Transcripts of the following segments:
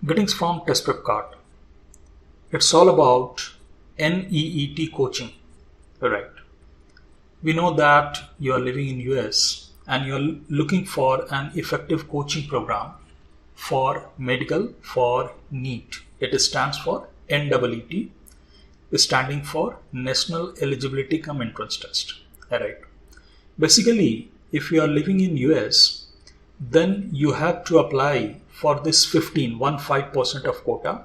Greetings from Test Prep Card. It's all about NEET coaching, right? We know that you are living in US and you are looking for an effective coaching program for medical for NEET. It stands for NEET, standing for National Eligibility Cum Entrance Test, right? Basically, if you are living in US, then you have to apply for this 15% of quota,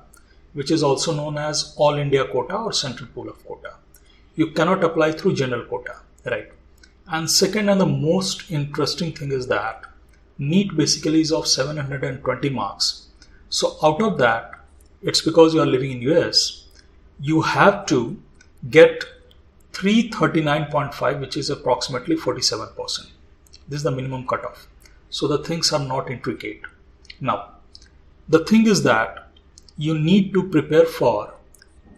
which is also known as All India quota or Central Pool of Quota. You cannot apply through general quota, right? And second, and the most interesting thing is that NEET basically is of 720 marks. So out of that, it's because you are living in US, you have to get 339.5, which is approximately 47%. This is the minimum cutoff. So the things are not intricate. Now, the thing is that you need to prepare for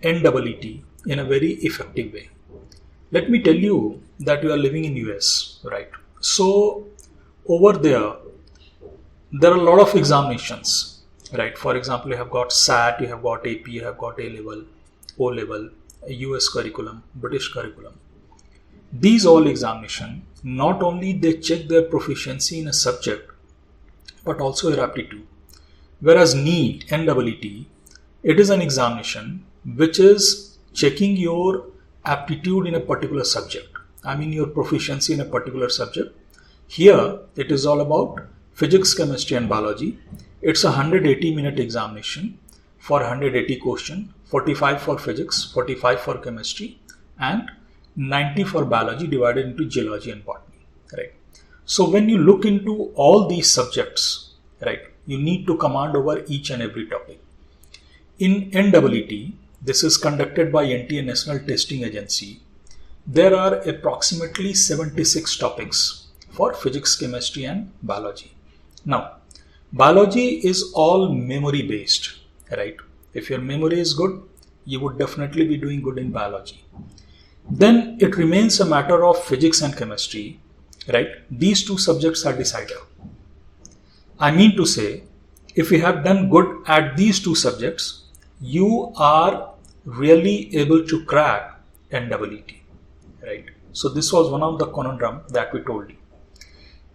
NEET in a very effective way. Let me tell you that you are living in US, right? So over there are a lot of examinations, right? For example, you have got SAT, you have got AP, you have got A-level, O-level, US curriculum, British curriculum. These all examinations, not only they check their proficiency in a subject, but also your aptitude. Whereas NEET, it is an examination which is checking your aptitude in a particular subject. I mean your proficiency in a particular subject. Here, it is all about physics, chemistry and biology. It's a 180-minute examination for 180 questions, 45 for physics, 45 for chemistry and 90 for biology divided into geology and botany, right? So when you look into all these subjects, right, you need to command over each and every topic. In NEET, this is conducted by NTA National Testing Agency. There are approximately 76 topics for physics, chemistry and biology. Now, biology is all memory based, right? If your memory is good, you would definitely be doing good in biology. Then it remains a matter of physics and chemistry, right? These two subjects are decider. I mean to say, if you have done good at these two subjects, you are really able to crack NEET, right? So this was one of the conundrum that we told you.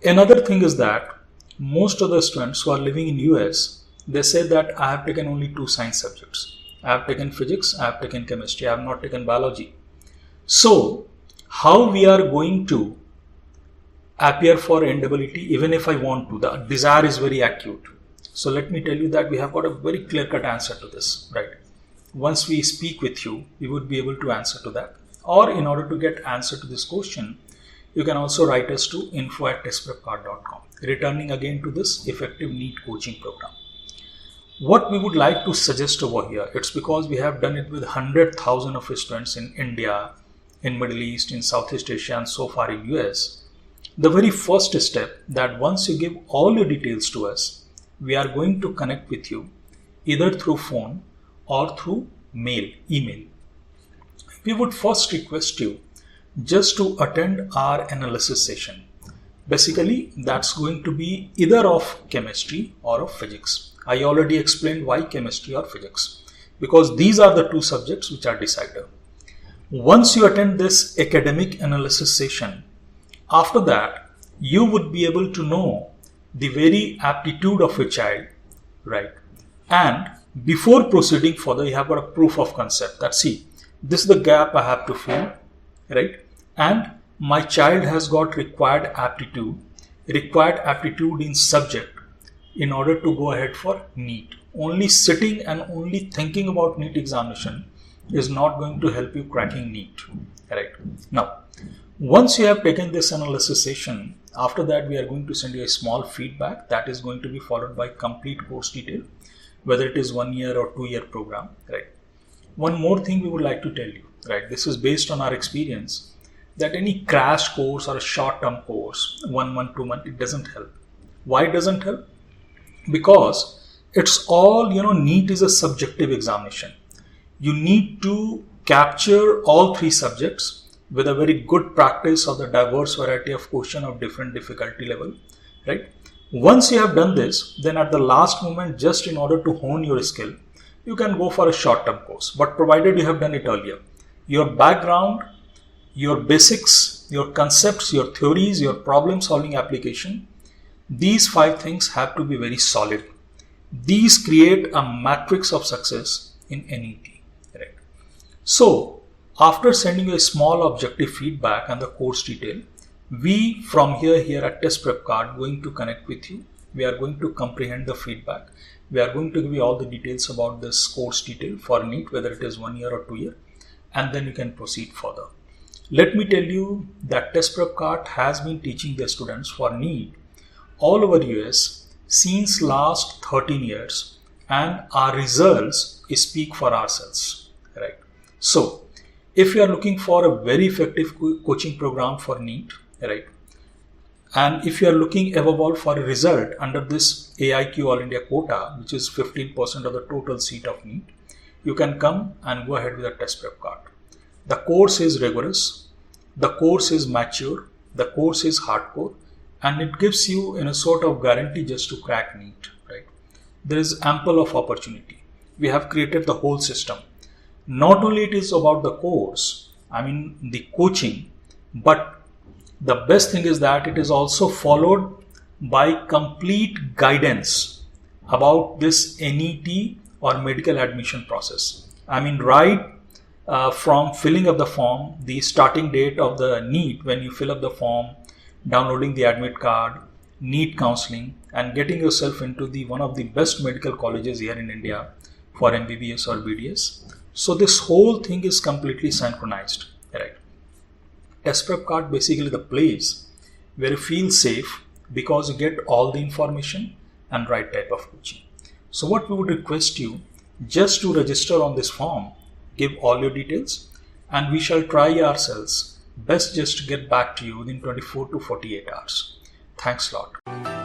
Another thing is that most of the students who are living in US, they say that I have taken only two science subjects. I have taken physics, I have taken chemistry, I have not taken biology. So how we are going to appear for NEET, even if I want to, the desire is very acute. So let me tell you that we have got a very clear-cut answer to this, right? Once we speak with you, we would be able to answer to that. Or in order to get answer to this question, you can also write us to info@testprepcard.com, returning again to this effective NEET coaching program. What we would like to suggest over here, it's because we have done it with 100,000 of students in India, in Middle East, in Southeast Asia and so far in US. The very first step that once you give all your details to us, we are going to connect with you either through phone or through email. We would first request you just to attend our analysis session. Basically, that's going to be either of chemistry or of physics. I already explained why chemistry or physics, because these are the two subjects which are decider. Once you attend this academic analysis session, after that, you would be able to know the very aptitude of your child, right? And before proceeding further, you have got a proof of concept that, see, this is the gap I have to fill, right? And my child has got required aptitude in subject in order to go ahead for NEET. Only sitting and only thinking about NEET examination is not going to help you cracking NEET, right? Now, once you have taken this analysis session, after that we are going to send you a small feedback that is going to be followed by complete course detail, whether it is 1 year or 2 year program, right? One more thing we would like to tell you, right? This is based on our experience that any crash course or a short-term course, 1 month, 2 months, it doesn't help. Why it doesn't help? Because it's all, NEET is a subjective examination. You need to capture all three subjects with a very good practice of the diverse variety of question of different difficulty level, right? Once you have done this, then at the last moment, just in order to hone your skill, you can go for a short-term course, but provided you have done it earlier. Your background, your basics, your concepts, your theories, your problem-solving application, these 5 things have to be very solid. These create a matrix of success in NET. Right? So, after sending you a small objective feedback and the course detail, we from here at Test Prep Card going to connect with you. We are going to comprehend the feedback. We are going to give you all the details about this course detail for NEET, whether it is 1 year or 2 year, and then you can proceed further. Let me tell you that Test Prep Card has been teaching their students for NEET all over US since last 13 years, and our results speak for ourselves. Right? So, if you are looking for a very effective coaching program for NEET, right, and if you are looking above all for a result under this AIQ All India quota, which is 15% of the total seat of NEET, you can come and go ahead with a Test Prep Card. The course is rigorous, the course is mature, the course is hardcore, and it gives you in a sort of guarantee just to crack NEET. Right? There is ample of opportunity. We have created the whole system. Not only it is about the course, the coaching, but the best thing is that it is also followed by complete guidance about this NET or medical admission process. Right from filling up the form, the starting date of the NEET, when you fill up the form, downloading the admit card, NEET counseling, and getting yourself into one of the best medical colleges here in India for MBBS or BDS. So this whole thing is completely synchronized. Right? Test Prep Card basically the place where you feel safe because you get all the information and right type of coaching. So what we would request you, just to register on this form, give all your details, and we shall try ourselves best just to get back to you within 24 to 48 hours. Thanks a lot.